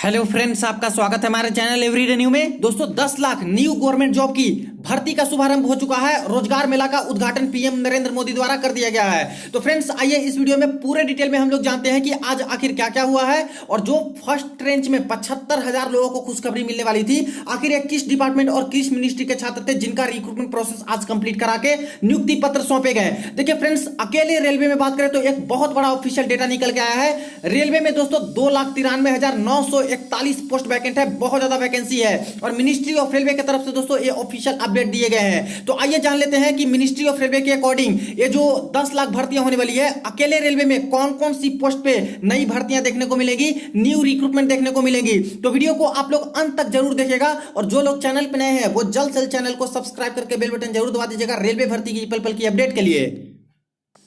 Hello friends, आपका स्वागत है हमारे चैनल एवरीडे न्यू में। दोस्तों 10 लाख न्यू गवर्नमेंट जॉब की भर्ती का शुभारंभ हो चुका है। रोजगार मेला का उद्घाटन पीएम नरेंद्र मोदी द्वारा कर दिया गया है। तो फ्रेंड्स आइए इस वीडियो में पूरे डिटेल में हम लोग जानते हैं कि आज आखिर क्या क्या हुआ है और जो फर्स्ट रेंज में 75,000 लोगों को खुशखबरी मिलने वाली थी, आखिर ये किस डिपार्टमेंट और किस मिनिस्ट्री के छात्र थे जिनका रिक्रूटमेंट प्रोसेस आज कंप्लीट करा के नियुक्ति पत्र सौंपे गए। देखिए फ्रेंड्स, अकेले रेलवे में बात करें तो एक बहुत बड़ा ऑफिशियल डेटा निकल के आया है। रेलवे में दोस्तों 2,93,941 पोस्ट वैकेंट है, बहुत ज्यादा वैकेंसी है। और मिनिस्ट्री ऑफ रेलवे की तरफ से दोस्तों ये ऑफिशियल अपडेट दिए गए हैं। तो आइए जान लेते हैं कि मिनिस्ट्री ऑफ रेलवे के अकॉर्डिंग ये जो 10 लाख भर्तियां होने वाली है, अकेले रेलवे में कौन कौन सी पोस्ट पे नई भर्तियां देखने को मिलेगी, न्यू रिक्रूटमेंट देखने को मिलेगी। तो वीडियो को आप लोग अंत तक जरूर देखिएगा और जो लोग चैनल पे नए हैं वो जल्द से जल्द चैनल को सब्सक्राइब करके बेल बटन जरूर दबा दीजिएगा रेलवे भर्ती की पल पल की अपडेट के लिए।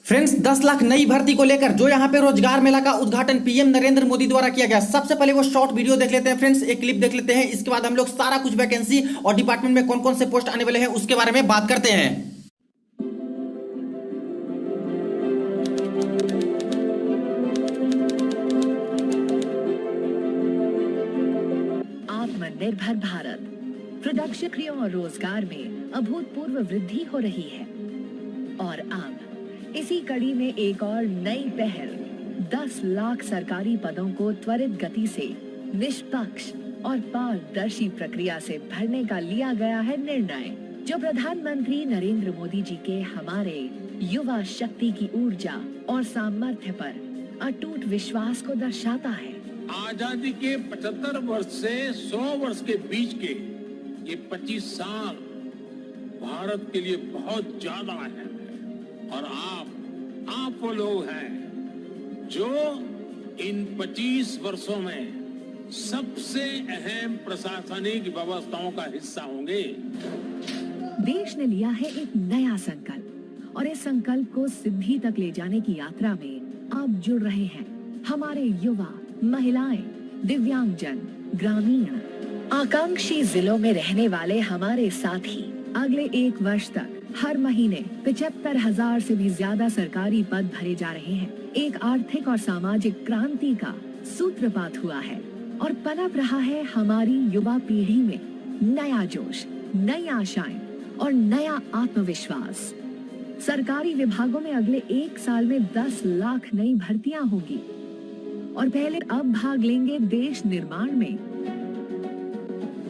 फ्रेंड्स 10 लाख नई भर्ती को लेकर जो यहां पे रोजगार मेला का उद्घाटन पीएम नरेंद्र मोदी द्वारा किया गया, सबसे पहले वो शॉर्ट वीडियो देख लेते हैं फ्रेंड्स, एक क्लिप देख लेते हैं। इसके बाद हम लोग सारा कुछ वैकेंसी और डिपार्टमेंट में कौन कौन से पोस्ट आने वाले हैं उसके बारे में बात करते हैं। आत्मनिर्भर भारत प्रोडक्शन और रोजगार में अभूतपूर्व वृद्धि हो रही है और अब इसी कड़ी में एक और नई पहल 10 लाख सरकारी पदों को त्वरित गति से निष्पक्ष और पारदर्शी प्रक्रिया से भरने का लिया गया है निर्णय, जो प्रधानमंत्री नरेंद्र मोदी जी के हमारे युवा शक्ति की ऊर्जा और सामर्थ्य पर अटूट विश्वास को दर्शाता है। आजादी के 75 वर्ष से 100 वर्ष के बीच के ये 25 साल भारत के लिए बहुत ज्यादा है और आप वो लोग हैं जो इन 25 वर्षों में सबसे अहम प्रशासनिक व्यवस्थाओं का हिस्सा होंगे। देश ने लिया है एक नया संकल्प और इस संकल्प को सिद्धि तक ले जाने की यात्रा में आप जुड़ रहे हैं हमारे युवा, महिलाएं, दिव्यांगजन, ग्रामीण, आकांक्षी जिलों में रहने वाले हमारे साथी। अगले 1 वर्ष तक हर महीने 75,000 से भी ज्यादा सरकारी पद भरे जा रहे हैं। एक आर्थिक और सामाजिक क्रांति का सूत्रपात हुआ है और पनप रहा है हमारी युवा पीढ़ी में नया जोश, नई आशाएं और नया आत्मविश्वास। सरकारी विभागों में अगले 1 साल में 10 लाख नई भर्तियां होगी और पहले अब भाग लेंगे देश निर्माण में।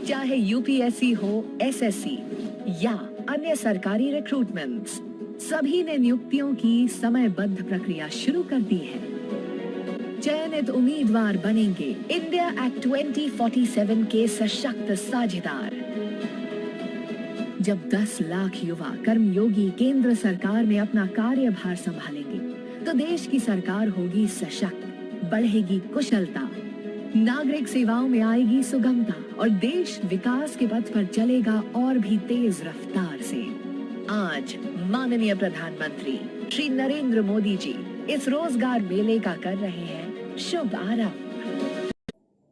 चाहे यूपीएससी हो, एसएससी या अन्य सरकारी रिक्रूटमेंट्स, सभी ने नियुक्तियों की समयबद्ध प्रक्रिया शुरू कर दी है। चयनित उम्मीदवार बनेंगे इंडिया एक्ट 2047 के सशक्त साझेदार। जब 10 लाख युवा कर्मयोगी केंद्र सरकार में अपना कार्यभार संभालेंगे तो देश की सरकार होगी सशक्त, बढ़ेगी कुशलता, नागरिक सेवाओं में आएगी सुगमता और देश विकास के पथ पर चलेगा और भी तेज रफ्तार से। आज माननीय प्रधानमंत्री श्री नरेंद्र मोदी जी इस रोजगार मेले का कर रहे हैं शुभारंभ।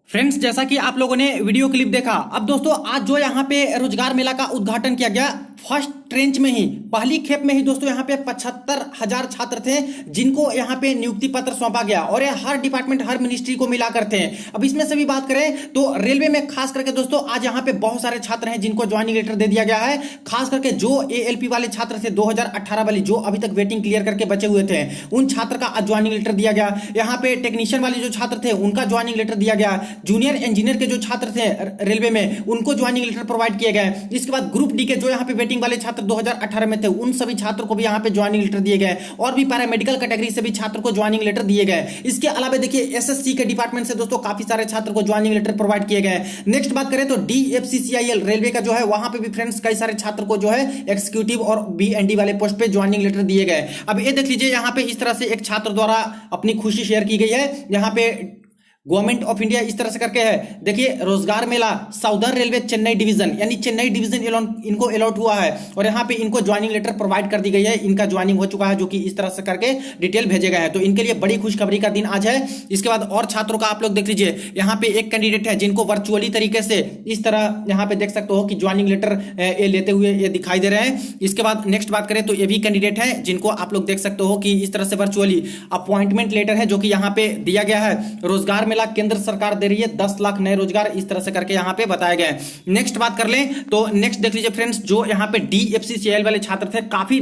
फ्रेंड्स जैसा कि आप लोगों ने वीडियो क्लिप देखा, अब दोस्तों आज जो यहाँ पे रोजगार मेला का उद्घाटन किया गया, फर्स्ट ट्रेंच में ही पहली खेप में ही दोस्तों यहाँ पे 75,000 छात्र थे जिनको यहाँ पे नियुक्ति पत्र सौंपा गया और ये हर डिपार्टमेंट, हर मिनिस्ट्री को मिला करते हैं। अब इसमें से भी बात करें तो रेलवे में खास करके दोस्तों आज यहाँ पे बहुत सारे छात्र हैं जिनको ज्वाइनिंग लेटर दे दिया गया है। खास करके जो एएलपी वाले छात्र थे 2018 वाली, जो अभी तक वेटिंग क्लियर करके बचे हुए थे, उन छात्र का आज ज्वाइनिंग लेटर दिया गया। यहाँ पे टेक्नीशियन वाले जो छात्र थे उनका ज्वाइनिंग लेटर दिया गया। जूनियर इंजीनियर के जो छात्र थे रेलवे में उनको ज्वाइनिंग लेटर प्रोवाइड किए गए। इसके बाद ग्रुप डी के जो यहाँ पे वेटिंग वाले छात्र 2018 में थे उन सभी छात्रों को भी यहाँ पे ज्वाइनिंग लेटर दिए गए और भी पैरामेडिकल कैटेगरी से भी छात्र को ज्वाइनिंग लेटर दिए गए। इसके अलावा देखिए एसएससी के डिपार्टमेंट से दोस्तों काफी सारे छात्र को ज्वाइनिंग लेटर प्रोवाइड किए गए। नेक्स्ट बात करें तो डीएफसीसीआईएल रेलवे का जो है वहां पे भी फ्रेंड्स कई सारे छात्र को जो है एग्जीक्यूटिव और बीएनडी वाले पोस्ट पे ज्वाइनिंग लेटर दिए गए। अब ये देख लीजिए यहाँ पे इस तरह से एक छात्र द्वारा अपनी खुशी शेयर की गई है। यहाँ पे गवर्नमेंट ऑफ इंडिया इस तरह से करके है, देखिए रोजगार मेला साउदर्न रेलवे चेन्नई डिवीजन, यानी चेन्नई डिवीजन इनको अलॉट हुआ है और यहाँ पे इनको ज्वाइनिंग लेटर प्रोवाइड कर दी गई है। इनका ज्वाइनिंग हो चुका है जो कि इस तरह से करके डिटेल भेजे गए हैं। तो इनके लिए बड़ी खुशखबरी का दिन आज है। इसके बाद और छात्रों का आप लोग देख लीजिए, यहाँ पे एक कैंडिडेट है जिनको वर्चुअली तरीके से इस तरह यहाँ पे देख सकते हो कि ज्वाइनिंग लेटर ये लेते हुए ये दिखाई दे रहे हैं। इसके बाद नेक्स्ट बात करें तो ये भी कैंडिडेट है जिनको आप लोग देख सकते हो कि इस तरह से वर्चुअली अपॉइंटमेंट लेटर है जो कि यहाँ पे दिया गया है। रोजगार मेला केंद्र सरकार दे रही है 10 लाख नए रोजगार, इस तरह से करके यहाँ पे बताया गया है। नेक्स्ट बात कर लें तो नेक्स्ट देख लीजिए फ्रेंड्स, जो यहाँ पे DFCCIL वाले छात्र थे, काफी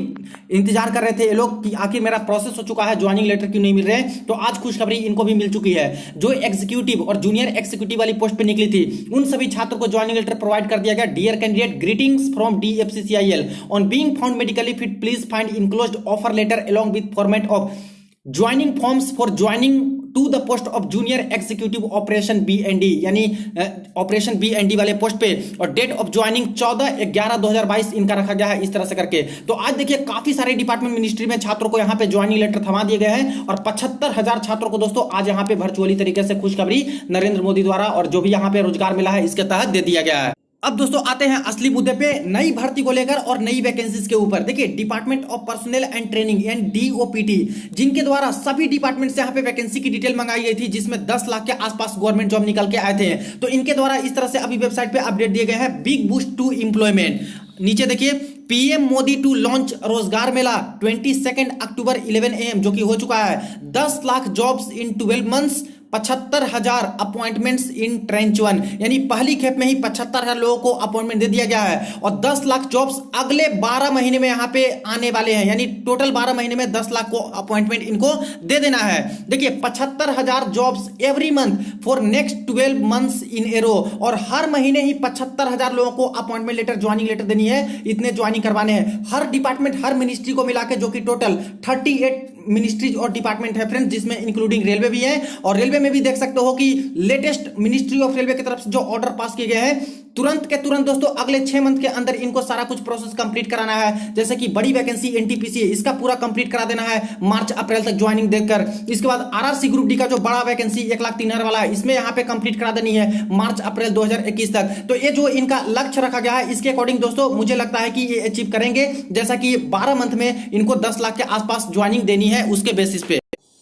इंतजार कर रहे थे ये लोग कि आखिर मेरा प्रोसेस हो चुका है, ज्वाइनिंग लेटर क्यों नहीं मिल रहे, तो आज खुशखबरी इनको भी मिल चुकी है। जो एग्जीक्यूटिव और जूनियर एग्जीक्यूटिव वाली पोस्ट पे निकली थी, उन सभी छात्रों को ज्वाइनिंग लेटर प्रोवाइड कर दिया गया। Dear candidate, greetings from DFCCIL on being found medically fit, please find enclosed offer letter along with format of joining forms for joining to the post of junior executive operation BND, यानी operation BND वाले post पे, और date of joining 14/11/2022 इनका रखा गया है, इस तरह से करके। तो आज देखिए काफी सारे डिपार्टमेंट मिनिस्ट्री में छात्रों को यहाँ पे ज्वाइनिंग लेटर थमा दिए गए हैं, और 75,000 छात्रों को दोस्तों आज यहाँ पे वर्चुअली तरीके से खुशखबरी नरेंद्र मोदी द्वारा और जो भी यहाँ पे रोजगार मिला है इसके तहत दे दिया गया है। अब दोस्तों आते हैं असली मुद्दे पे, नई भर्ती को लेकर और नई वैकेंसीज के ऊपर। देखिए department of personal and training यानी DOPT, जिनके द्वारा सभी डिपार्टमेंट से यहाँ पे वैकेंसी की डिटेल मंगाई गई थी, जिसमें 10 लाख के आसपास गवर्नमेंट जॉब निकल के आए थे, तो इनके द्वारा इस तरह से अभी वेबसाइट पे अपडेट दिए गए हैं। बिग बूस्ट टू एम्प्लॉयमेंट, नीचे देखिए PM मोदी टू लॉन्च रोजगार मेला 22 अक्टूबर 11 AM, जो कि हो चुका है। 10 lakh jobs in 12 months, 75,000 appointments in trench 1, यानी पहली खेप में ही 75,000 लोगों को अपॉइंटमेंट दे दिया गया है, और 10 लाख जॉब्स अगले 12 महीने में यहाँ पे आने वाले हैं, यानी टोटल 12 महीने में 10 लाख को अपॉइंटमेंट इनको दे देना है। देखिए 75,000 jobs every month for next 12 months in a row, और हर महीने ही 75,000 लोगों को अपॉइंटमेंट लेटर, ज्वाइनिंग लेटर देनी है, इतने ज्वाइनिंग करवाने हैं हर डिपार्टमेंट, हर मिनिस्ट्री को मिला के, जो कि टोटल 38 मिनिस्ट्रीज और डिपार्टमेंट है फ्रेंड्स, जिसमें इंक्लूडिंग रेलवे भी है। और रेलवे में भी देख सकते हो कि लेटेस्ट मिनिस्ट्री ऑफ रेलवे की तरफ से जो ऑर्डर पास किए गए हैं, तुरंत के तुरंत दोस्तों अगले 6 मंथ के अंदर इनको सारा कुछ प्रोसेस कंप्लीट कराना है। जैसे कि बड़ी वैकेंसी NTPC, इसका पूरा कंप्लीट करा देना है मार्च अप्रैल तक ज्वाइनिंग देकर। इसके बाद RRC ग्रुप डी का जो बड़ा वैकेंसी 1,03,000 वाला है, इसमें यहाँ पे कंप्लीट करा देनी है मार्च अप्रैल 2021 तक। तो ये जो इनका लक्ष्य रखा गया है, इसके अकॉर्डिंग दोस्तों मुझे लगता है कि ये अचीव करेंगे, जैसा कि 12 मंथ में इनको 10 लाख के आसपास ज्वाइनिंग देनी है उसके बेसिस पे।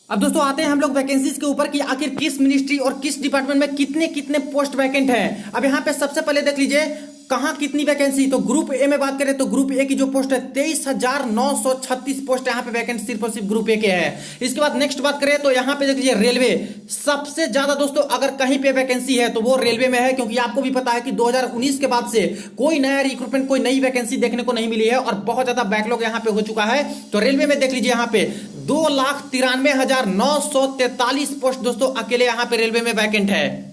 अब दोस्तों आते हैं हम लोग वैकेंसीज के ऊपर कि आखिर किस मिनिस्ट्री और किस डिपार्टमेंट में कितने कितने पोस्ट वैकेंट हैं। अब यहाँ पे सबसे पहले देख लीजिए कहां कितनी वैकेंसी, तो ग्रुप ए में बात करें तो ग्रुप ए की जो पोस्ट है 23,936 पोस्ट यहाँ पे वैकेंट सिर्फ और सिर्फ ग्रुप ए के है। इसके बाद नेक्स्ट बात करें तो यहाँ पे देख लीजिए रेलवे, सबसे ज्यादा दोस्तों अगर कहीं पे वैकेंसी है तो वो रेलवे में है, क्योंकि आपको भी पता है कि 2019 के बाद से कोई नया रिक्रूटमेंट, कोई नई वैकेंसी देखने को नहीं मिली है, और बहुत ज्यादा बैकलॉग यहाँ पे हो चुका है। तो रेलवे में देख लीजिए यहाँ पे 2,93,943 पोस्ट दोस्तों अकेले यहाँ पे रेलवे में वैकेंट है।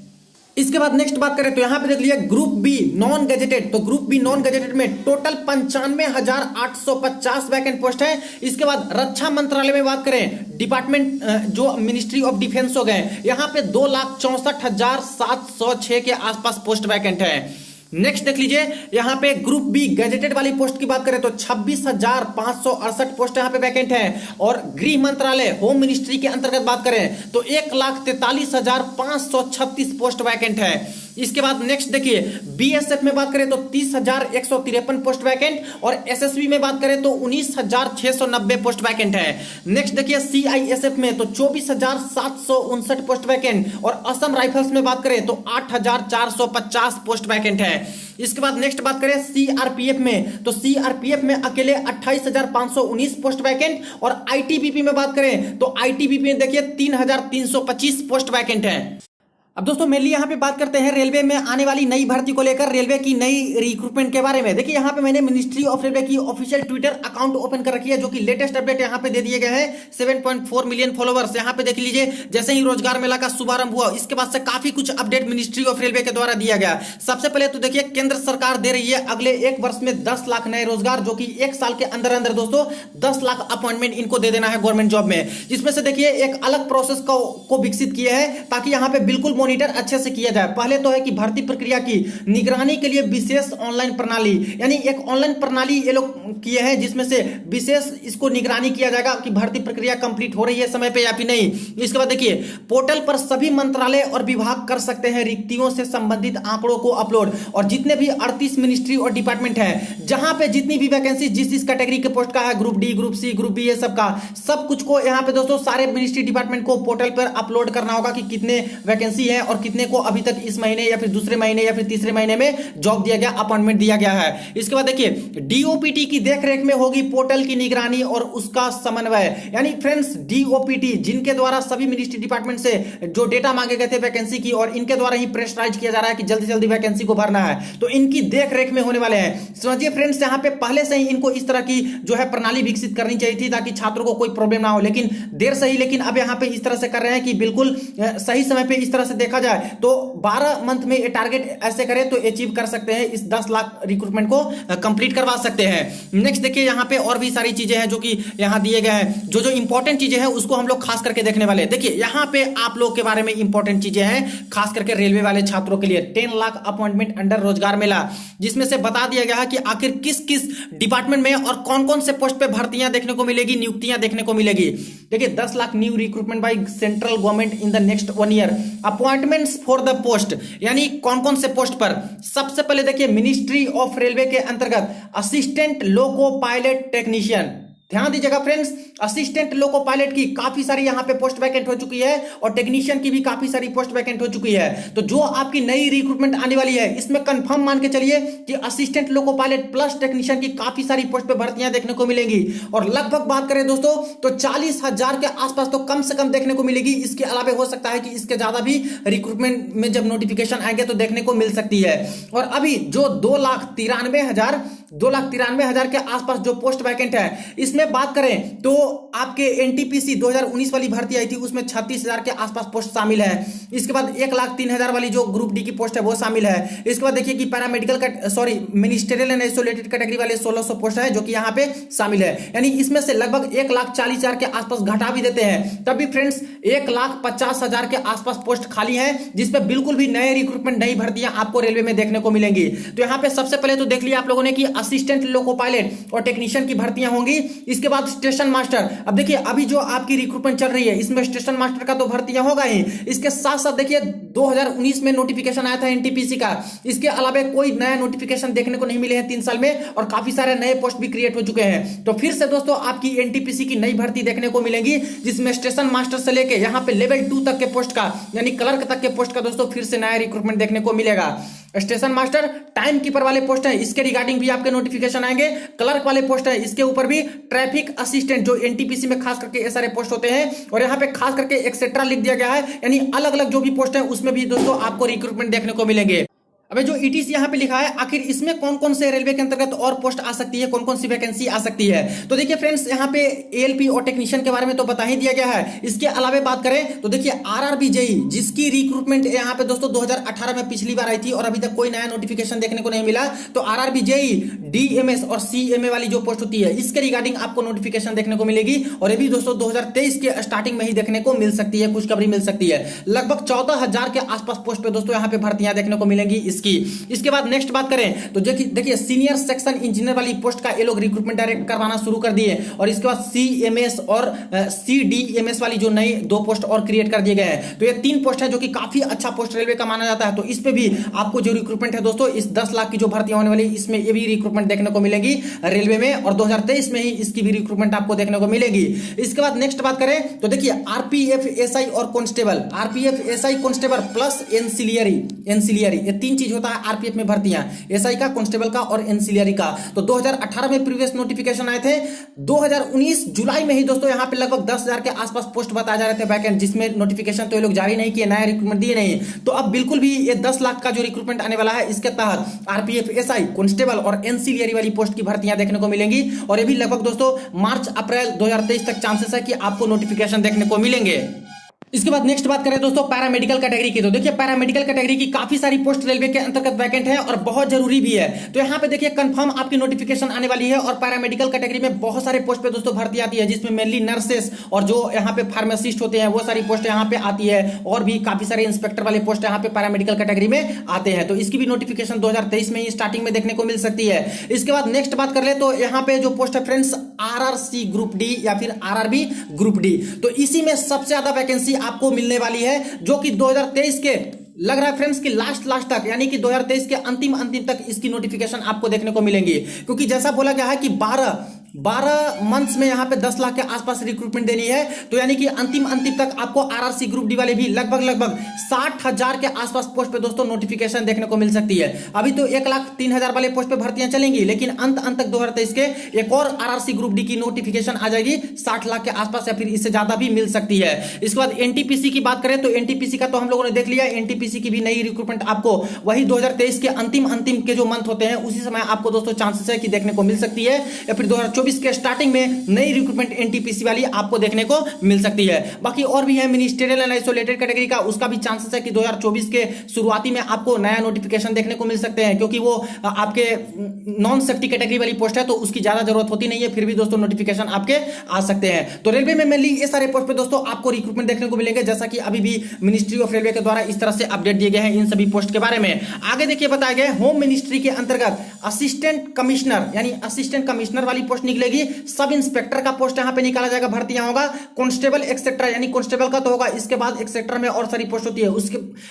इसके बाद नेक्स्ट बात करें तो यहां पे देख लीजिए ग्रुप बी नॉन गजेटेड, तो ग्रुप बी नॉन गजेटेड में टोटल 95,850 वैकेंट पोस्ट है। इसके बाद रक्षा मंत्रालय में बात करें, डिपार्टमेंट जो मिनिस्ट्री ऑफ डिफेंस हो गए, यहां पे 2,64,706 के आसपास पोस्ट वैकेंट है। नेक्स्ट देख लीजिए यहां पे ग्रुप बी गजेटेड वाली पोस्ट की बात करें तो 26,568 पोस्ट यहां पे वैकेंट है, और गृह मंत्रालय होम मिनिस्ट्री के अंतर्गत बात करें तो 1,43,536 पोस्ट वैकेंट है। इसके बाद नेक्स्ट देखिए BSF में बात करें तो 30,153 पोस्ट वैकेंट, और SSB में बात करें तो 19,690 पोस्ट वैकेंट है। नेक्स्ट देखिए CISF में तो 24,759 पोस्ट वैकेंट, और असम राइफल्स में बात करें तो 8,450 पोस्ट वैकेंट है। इसके बाद नेक्स्ट बात करें CRPF में, तो CRPF में अकेले 28,519 पोस्ट वैकेंट, और ITBP में बात करें तो ITBP में देखिए 3,325 पोस्ट वैकेंट है। अब दोस्तों मेनली यहाँ पे बात करते हैं रेलवे में आने वाली नई भर्ती को लेकर, रेलवे की नई रिक्रूटमेंट के बारे में। देखिए यहाँ पे मैंने मिनिस्ट्री ऑफ रेलवे की ऑफिशियल ट्विटर अकाउंट ओपन कर रखी है, जो कि लेटेस्ट अपडेट यहाँ पे दे दिए गए हैं। 7.4 मिलियन फॉलोवर्स यहाँ पे देख लीजिए। जैसे ही रोजगार मेला का शुभारंभ हुआ, इसके बाद से काफी कुछ अपडेट मिनिस्ट्री ऑफ रेलवे के द्वारा दिया गया। सबसे पहले तो देखिए केंद्र सरकार दे रही है अगले 1 वर्ष में 10 लाख नए रोजगार, जो कि 1 साल के अंदर अंदर दोस्तों 10 लाख अपॉइंटमेंट इनको दे देना है गवर्नमेंट जॉब में। जिसमें से देखिए एक अलग प्रोसेस को विकसित किया है, ताकि यहाँ पे बिल्कुल मॉनिटर अच्छे से किया जाए। पहले तो है कि भर्ती प्रक्रिया की निगरानी के लिए विशेष ऑनलाइन प्रणाली, यानी एक ऑनलाइन प्रणाली ये लोग किए हैं, जिसमें से विशेष इसको निगरानी किया जाएगा कि भर्ती प्रक्रिया कंप्लीट हो रही है समय पे या फिर नहीं। इसके बाद देखिए पोर्टल पर सभी मंत्रालय और विभाग कर सकते हैं रिक्तियों से संबंधित आंकड़ों को अपलोड, और जितने भी 38 मिनिस्ट्री और डिपार्टमेंट है, जहां पे जितनी भी वैकेंसी जिस कैटेगरी के पोस्ट का है, group D, group C, group B, ये सब का सब कुछ को यहाँ पे दोस्तों सारे मिनिस्ट्री डिपार्टमेंट को पोर्टल पर अपलोड करना होगा कि कितने वैकेंसी है। हैं और कितने को अभी तक इस महीने या फिर दूसरे महीने या फिर तीसरे महीने में जॉब दिया गया, अपॉइंटमेंट दिया गया है। इसके बाद देखिए डीओपीटी की देखरेख में होगी पोर्टल की निगरानी और उसका समन्वय। यानी फ्रेंड्स डीओपीटी जिनके द्वारा सभी मिनिस्ट्री डिपार्टमेंट से जो डेटा मांगे गए थे वैकेंसी की, और इनके द्वारा ही प्रेशराइज किया जा रहा है कि जल्दी जल्दी वैकेंसी को भरना है, तो इनकी देखरेख में होने वाले हैं। समझिए फ्रेंड्स, यहां पे पहले से ही इनको इस तरह की जो है प्रणाली विकसित करनी चाहिए थी ताकि छात्रों को कोई प्रॉब्लम ना हो, लेकिन देर से ही, लेकिन अब यहां पे इस तरह से कर रहे हैं कि बिल्कुल सही समय पे इस तरह से देखा जाए तो 12 मंथ में ये टारगेट ऐसे करें तो अचीव कर सकते हैं, इस 10 लाख रिक्रूटमेंट को कंप्लीट करवा सकते हैं। नेक्स्ट देखिए यहां पे और भी सारी चीजें हैं जो कि यहां दिए गए हैं, जो इंपॉर्टेंट चीजें हैं उसको हम लोग खास करके देखने वाले हैं। देखिए यहां पे आप लोग के बारे में इंपॉर्टेंट चीजें हैं खास करके रेलवे वाले छात्रों के लिए। 10 लाख अपॉइंटमेंट अंडर रोजगार मेला, जिसमें से बता दिया गया है कि आखिर किस किस डिपार्टमेंट में और कौन कौन से पोस्ट पे भर्तियां देखने को मिलेगी, नियुक्तियां देखने को मिलेगी। देखिए 10 lakh new recruitment by central government in the next 1 year. Appointments for the post, यानी कौन कौन से पोस्ट पर। सबसे पहले देखिए मिनिस्ट्री ऑफ रेलवे के अंतर्गत असिस्टेंट लोको पायलट टेक्नीशियन, ध्यान दीजिएगा फ्रेंड्स, असिस्टेंट लोको पायलट की काफी सारी यहां पे पोस्ट वैकेंट हो चुकी है और टेक्नीशियन की भी काफी सारी पोस्ट वैकेंट हो चुकी है। तो जो आपकी नई रिक्रूटमेंट आने वाली है इसमें कंफर्म मान के चलिए कि assistant loco pilot plus technician की काफी सारी पोस्ट पे भर्तियां देखने को मिलेंगी। और लगभग बात करें दोस्तों तो 40,000 के आसपास तो कम से कम देखने को मिलेगी। इसके अलावा हो सकता है कि इसके ज्यादा भी रिक्रूटमेंट में जब नोटिफिकेशन आएंगे तो देखने को मिल सकती है। और अभी जो 2,93,000 के आसपास जो पोस्ट वैकेंट है, इसमें बात करें तो आपके एनटीपीसी 2019 वाली भर्ती आई थी उसमें 36,000 के आसपास पोस्ट शामिल है। इसके बाद 1,03,000 वाली जो ग्रुप डी की पोस्ट है वो शामिल है। इसके बाद देखिए कि paramedical ministerial and isolated category वाले 1,600 पोस्ट है जो कि यहां पे शामिल है। यानी इसमें से लगभग 1,40,000 के आसपास घटा भी देते हैं, तब भी फ्रेंड्स 1,50,000 के आसपास पोस्ट खाली है, जिसमें बिल्कुल भी नए रिक्रूटमेंट नई भर्तियां आपको रेलवे में देखने को मिलेंगी। तो यहां पे सबसे पहले तो देख लिया आप लोगों ने कि असिस्टेंट लोको पायलट और टेक्नीशियन की भर्तियां होंगी। इसके बाद स्टेशन मास्टर, अब देखिए अभी जो आपकी रिक्रूटमेंट चल रही है इसमें स्टेशन मास्टर का तो भर्तियां होगा ही। इसके साथ साथ देखिए 2019 में नोटिफिकेशन आया था एनटीपीसी का, इसके अलावा कोई नया नोटिफिकेशन देखने को नहीं मिले हैं 3 साल में, और काफी सारे नए पोस्ट भी क्रिएट हो चुके हैं। तो फिर से दोस्तों आपकी एनटीपीसी की नई भर्ती देखने को मिलेगी, जिसमें स्टेशन मास्टर से लेके यहां पे लेवल 2 तक के पोस्ट का, यानी क्लर्क तक के पोस्ट का दोस्तों फिर से नया रिक्रूटमेंट देखने को मिलेगा। स्टेशन मास्टर टाइम कीपर वाले पोस्ट है, इसके रिगार्डिंग भी आपके नोटिफिकेशन आएंगे। क्लर्क वाले पोस्ट है, इसके ऊपर भी ट्रैफिक असिस्टेंट जो एनटीपीसी में खास करके ये सारे पोस्ट होते हैं, और यहाँ पे खास करके एक्सेट्रा लिख दिया गया है, यानी अलग अलग जो भी पोस्ट है उसमें भी दोस्तों आपको रिक्रूटमेंट देखने को मिलेंगे। अबे जो ईटीसी यहां पे लिखा है, आखिर इसमें कौन कौन से रेलवे के अंतर्गत और पोस्ट आ सकती है, कौन कौन सी वैकेंसी आ सकती है। तो देखिए फ्रेंड्स यहां पे एएलपी और टेक्नीशियन के बारे में तो बता ही दिया गया है। इसके अलावा बात करें तो देखिए आरआरबी जेई, जिसकी रिक्रूटमेंट यहां पे दोस्तों 2018 में पिछली बार आई थी और अभी तक कोई नया नोटिफिकेशन देखने को नहीं मिला। तो आरआरबी जेई, डीएमएस और सीएमए वाली जो पोस्ट होती है इसके रिगार्डिंग आपको नोटिफिकेशन देखने को मिलेगी, और ये भी दोस्तों 2023 के स्टार्टिंग में ही देखने को मिल सकती है, खुशखबरी मिल सकती है। लगभग 14,000 के आसपास पोस्ट पे दोस्तों यहां पे भर्तियां देखने को मिलेंगी इसकी। इसके बाद नेक्स्ट बात करें तो देखिए सीनियर सेक्शन इंजीनियर वाली पोस्ट का ये लोग रिक्रूटमेंट डायरेक्ट करवाना शुरू कर दिए, और इसके बाद सीएमएस और सीडीएमएस वाली जो नई 2 पोस्ट और क्रिएट कर दिए गए हैं। तो ये 3 पोस्ट है जो कि काफी अच्छा पोस्ट रेलवे का माना जाता है। तो इस पे भी आपको जो रिक्रूटमेंट है दोस्तों, इस 10 लाख की जो भर्तियां होने वाली इसमें ये भी रिक्रूटमेंट देखने को मिलेगी रेलवे में, और 2023 में ही इसकी भी रिक्रूटमेंट आपको देखने को मिलेगी। इसके बाद नेक्स्ट बात करें तो देखिए आरपीएफ एसआई और constable, RPF SI constable plus ancillary, ये 3 चीज होता है आरपीएफ में भर्तियां, एसआई का, कांस्टेबल का और एंसिलियरी का। तो 2018 में प्रीवियस नोटिफिकेशन आए थे, 2019 जुलाई में ही दोस्तों यहां पे लगभग 10,000 के आसपास पोस्ट बताए जा रहे थे वैकेंट, जिसमें नोटिफिकेशन तो ये लोग जारी नहीं किए, नया रिक्रूटमेंट दिए नहीं। तो अब बिल्कुल भी ये 10 लाख का जो रिक्रूटमेंट आने वाला है इसके तहत आरपीएफ एसआई, कांस्टेबल और एंसिलियरी वाली पोस्ट की भर्तियां देखने को मिलेंगी, और ये भी लगभग दोस्तों मार्च अप्रैल 2023 तक चांसेस है कि आपको नोटिफिकेशन देखने को मिलेंगे। इसके बाद नेक्स्ट बात करें दोस्तों पैरामेडिकल कैटेगरी की, तो देखिए पैरामेडिकल कैटेगरी की काफी सारी पोस्ट रेलवे के अंतर्गत वैकेंट है और बहुत जरूरी भी है। तो यहाँ पे देखिए कंफर्म आपकी नोटिफिकेशन आने वाली है, और पैरामेडिकल कैटेगरी में बहुत सारे पोस्ट पे दोस्तों भर्ती आती है, जिसमें मेनली नर्सेस और जो यहाँ पे फार्मासिस्ट होते हैं वो सारी पोस्ट यहाँ पे आती है, और भी काफी सारे इंस्पेक्टर वाले पोस्ट यहाँ पे पैरामेडिकल कैटेगरी में आते हैं। तो इसकी भी नोटिफिकेशन 2023 में ही स्टार्टिंग में देखने को मिल सकती है। इसके बाद नेक्स्ट बात कर ले तो यहाँ पे जो पोस्ट है फ्रेंड्स आरआरसी ग्रुप डी या फिर आरआरबी ग्रुप डी, तो इसी में सबसे ज्यादा वैकेंसी आपको मिलने वाली है, जो कि 2023 के लग रहा है फ्रेंड्स कि लास्ट तक, यानी कि 2023 के अंतिम तक इसकी नोटिफिकेशन आपको देखने को मिलेंगी, क्योंकि जैसा बोला गया है कि 12 12 मंथ्स में यहाँ पे 10 लाख के आसपास रिक्रूटमेंट देनी है। तो यानी कि अंतिम तक आपको आरआरसी ग्रुप डी वाले भी लगभग 60,000 के आसपास पोस्ट पे दोस्तों नोटिफिकेशन देखने को मिल सकती है। अभी तो 1,03,000 वाले पोस्ट पे भर्तियां चलेंगी, लेकिन अंत तक 2023 के एक और आरआरसी ग्रुप डी की नोटिफिकेशन आ जाएगी 60 लाख के आसपास, या फिर इससे ज्यादा भी मिल सकती है। इसके बाद एनटीपीसी की बात करें तो एनटीपीसी का तो हम लोगों ने देख लिया। एनटीपीसी की भी नई रिक्रूटमेंट आपको वही 2023 के अंतिम के जो मंथ होते हैं उसी समय आपको दोस्तों चांसेस है कि देखने को मिल सकती है, या फिर 2024 के स्टार्टिंग में नई रिक्रूटमेंट एनटीपीसी वाली आपको देखने को मिल सकती है। बाकी और भी है मिनिस्ट्रियल एंड आइसोलेटेड कैटेगरी का, उसका भी चांसेस है कि 2024 के शुरुआती में आपको नया नोटिफिकेशन देखने को मिल सकते हैं, क्योंकि वो आपके नॉन सेफ्टी कैटेगरी वाली पोस्ट है तो उसकी ज्यादा जरूरत होती नहीं है, फिर भी दोस्तों नोटिफिकेशन आपके आ सकते हैं। तो रेलवे में मेनली ये सारे पोस्ट पे दोस्तों आपको रिक्रूटमेंट देखने को मिलेंगे, जैसा कि अभी भी मिनिस्ट्री ऑफ रेलवे के द्वारा इस तरह से अपडेट दिए गए हैं इन सभी पोस्ट के बारे में। आगे देखिए बताया गया होम मिनिस्ट्री के अंतर्गत असिस्टेंट कमिश्नर यानी असिस्टेंट कमिश्नर वाली पोस्ट निकलेगी, सब इंस्पेक्टर का पोस्ट यहां पे निकाला जाएगा, भर्तियां होगा, कांस्टेबल एक्सेट्रा यानी कांस्टेबल का तो होगा, इसके बाद एक्सेट्रा में और सारी पोस्ट होती है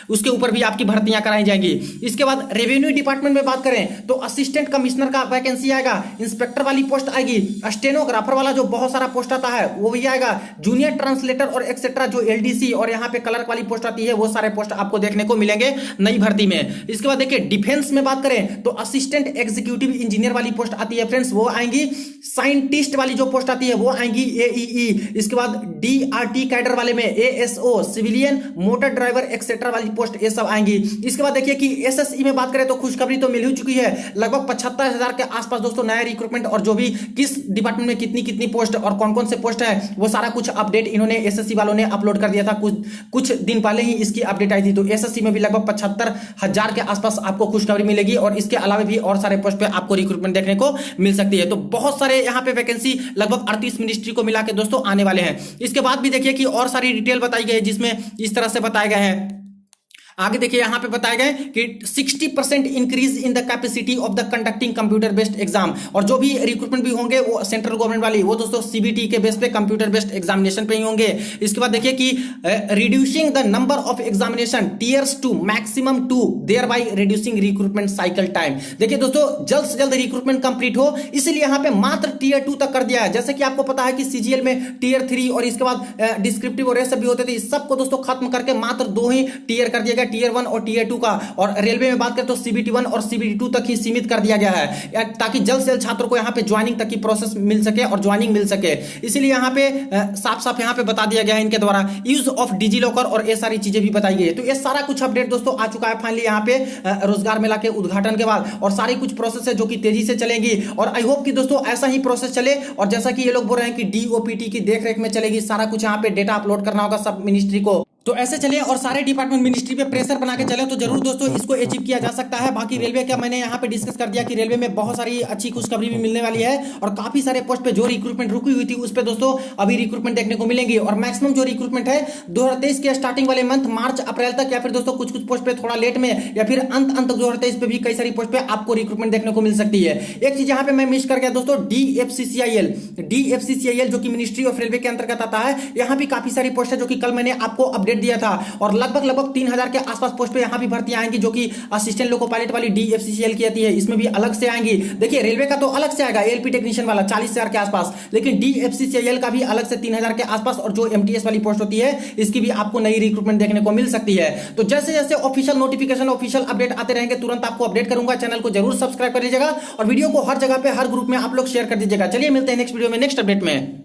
उसके ऊपर भी आपकी भर्तियां कराई जाएंगी। इसके बाद रेवेन्यू डिपार्टमेंट में बात करें तो असिस्टेंट कमिश्नर का वैकेंसी आएगा, इंस्पेक्टर वाली पोस्ट आएगी, स्टेनोग्राफर वाला जो बहुत सारा पोस्ट आता है वो भी आएगा, जूनियर ट्रांसलेटर और एक्सेट्रा जो एलडीसी और यहाँ पे क्लर्क वाली पोस्ट आती है वो सारे पोस्ट आपको देखने को मिलेंगे नई भर्ती में। इसके बाद देखिए डिफेंस में बात करें तो असिस्टेंट एग्जीक्यूटिव इंजीनियर वाली पोस्ट आती है फ्रेंड्स, वो आएंगी, साइंटिस्ट वाली जो पोस्ट आती है वो आएंगी एईई, इसके बाद डीआरटी कैडर वाले में ASO, civilian motor driver etcetera वाली पोस्ट ये सब आएंगी। इसके बाद देखिए कि एसएसई में बात करें तो खुशखबरी तो मिल ही चुकी है, लगभग 75,000 के आसपास दोस्तों नया रिक्रूटमेंट, और जो भी किस डिपार्टमेंट में कितनी पोस्ट और कौन कौन से पोस्ट है वो सारा कुछ अपडेट इन्होंने एसएससी वालों ने अपलोड कर दिया था, कुछ दिन पहले ही इसकी अपडेट आई थी। तो एसएससी में भी लगभग 75,000 के आसपास आपको खुशखबरी मिलेगी, और इसके अलावा भी और सारे पोस्ट पे आपको रिक्रूटमेंट देखने को मिल सकती है। तो बहुत सारे यहाँ पे वैकेंसी लगभग 38 मिनिस्ट्री को मिला के दोस्तों आने वाले हैं। इसके बाद भी देखिए कि और सारी डिटेल बताई गई है जिसमें इस तरह से बताया गया है। आगे देखिए यहां पे बताया गया कि 60% increase in the capacity of the conducting computer based exam, और जो भी रिक्रूटमेंट भी होंगे वो सेंट्रल गवर्नमेंट वाली वो दोस्तों सीबीटी के बेस पे कंप्यूटर बेस्ड एग्जामिनेशन पे ही होंगे। इसके बाद देखिए कि reducing the number of examination tiers to maximum 2 thereby reducing recruitment cycle time. देखिए दोस्तों जल्द से जल्द रिक्रूटमेंट कंप्लीट हो इसलिए यहां पे मात्र टीयर 2 तक कर दिया है। जैसे कि आपको पता है कि सीजीएल में टीयर 3 और इसके बाद डिस्क्रिप्टिव और ये सब भी होते थे, इस सबको दोस्तों खत्म करके मात्र 2 ही टीयर कर दिया गया, टीयर 1 और टीयर 2 का। और रेलवे में बात करें तो सीबीटी 1 और सीबीटी 2 तक ही सीमित कर दिया गया है, ताकि जल्द से जल्द छात्रों को यहां पे ज्वाइनिंग तक की प्रोसेस मिल सके और ज्वाइनिंग मिल सके। इसीलिए यहां पे साफ यहां पे बता दिया गया है इनके द्वारा यूज ऑफ डिजी लॉकर और ये सारी चीजें भी बताई गई है। तो ये सारा कुछ अपडेट दोस्तों आ चुका है फाइनली यहां पे रोजगार मेला के उद्घाटन के बाद, और सारी कुछ प्रोसेस है जो कि तेजी से चलेंगी, और आई होप कि दोस्तों ऐसा ही प्रोसेस चले। और जैसा कि ये लोग बोल रहे हैं कि डीओपीटी की देखरेख में चलेगी, सारा कुछ यहां पे डेटा अपलोड करना होगा सब मिनिस्ट्री को, तो ऐसे चलिए और सारे डिपार्टमेंट मिनिस्ट्री पे प्रेशर बना के चले तो जरूर दोस्तों इसको अचीव किया जा सकता है। बाकी रेलवे का मैंने यहाँ पे डिस्कस कर दिया कि रेलवे में बहुत सारी अच्छी खुशखबरी भी मिलने वाली है, और काफी सारे पोस्ट पे जो रिक्रूटमेंट रुकी हुई थी उस पे दोस्तों अभी रिक्रूटमेंट देखने को मिलेंगी, और मैक्सिमम जो रिक्रूटमेंट है 2023 के स्टार्टिंग वाले मंथ मार्च अप्रैल तक, या फिर दोस्तों कुछ पोस्ट पे थोड़ा लेट में, या फिर अंत 2023 पे भी कई सारी पोस्ट पे आपको रिक्रूटमेंट देखने को मिल सकती है। एक चीज यहाँ पे मैं मिस कर गया दोस्तों, डीएफसीसीआईएल जो कि मिनिस्ट्री ऑफ रेलवे के अंतर्गत आता है, यहाँ भी काफी सारी पोस्ट है जो कि कल मैंने आपको अपडेट दिया था, और लगभग 3,000 के आसपास पोस्ट पे यहां भी भर्तियां आएंगी जो कि असिस्टेंट लोको पायलट वाली डीएफसीसीएल की आती है, इसमें भी अलग से आएंगी। देखिए रेलवे का तो अलग से आएगा एलपी टेक्नीशियन वाला 40,000 के आसपास, लेकिन डीएफसीसीएल का भी अलग से 3,000 के आसपास, और जो एमटीएस वाली पोस्ट होती है इसकी भी आपको नई रिक्रूटमेंट देखने को मिल सकती है। तो जैसे जैसे ऑफिशियल नोटिफिकेशन ऑफिशियल अपडेट आते रहेंगे तुरंत आपको अपडेट करूंगा। चैनल को जरूर सब्सक्राइब कर लीजिएगा और वीडियो को हर जगह पे हर ग्रुप में आप लोग शेयर कर दीजिएगा। चलिए मिलते हैं नेक्स्ट वीडियो में नेक्स्ट अपडेट में।